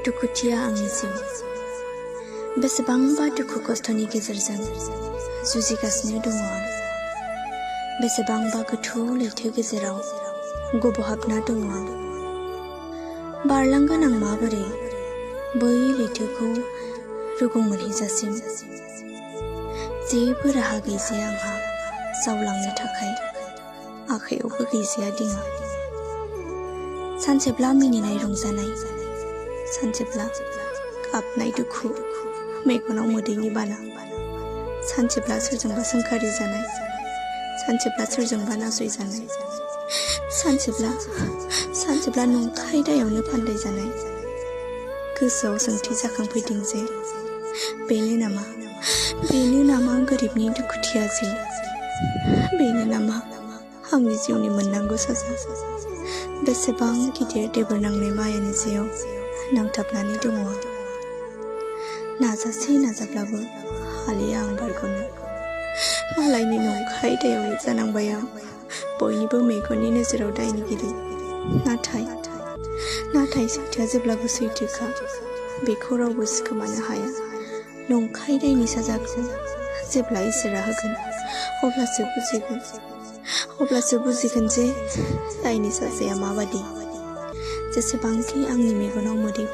दुखुथिया आंनि जिउ बेसेबांबा दुखु खस्थनि गेजेरजों जुजिगासिनो दङ आं बेसेबांबा गोथौ लैथो गेजेराव गबहाबना दङ आं बारलांगोन आं माबोरै बै लैथोखौ रुगुं मोनहैजासिम जेबो राहा गैजाया आंहा जावलांनो थाखाय आखायावबो गैजाया दिङा सानसेब्ला मिनिनाय रंजानाय सानसेब्ला गाबनाय दुखु मेगनाव मोदैनि बाना सानसेब्ला सोरजोंबा सोंखारि जानाय सानसेब्ला सोरजोंबा नासयजानाय सानसेब्ला नंखाय दायावनो फान्दाय जानाय गोसोआव सोंथि जाखांफैदों जे बेनो नामा गोरिबनि दुखुथिया जिउ बेनो नामा आंनि जिउनि मोननांगौ साजा बेसेबां गिदिर देबोर नांनाय मायानि जिउआव नांथाबनानै दङ नाजाब्लाबो हालिया आं बारग'नो मालायनि नंखाय दायावनो जानांबाय आं बयनिबो मेगननि नोजोराव दायनिगिरि नाथाय सैथोआ जेब्लाबो सैथोखा बेखौ रावबो सिखोमानो हाया नंखाय दायनि साजाखौ जेब्ला इसोरा होगोन अब्लासो बुजिगोन जे दायनि साजाया माबादि जेसेबांखि आंनि मेगनाव मोदै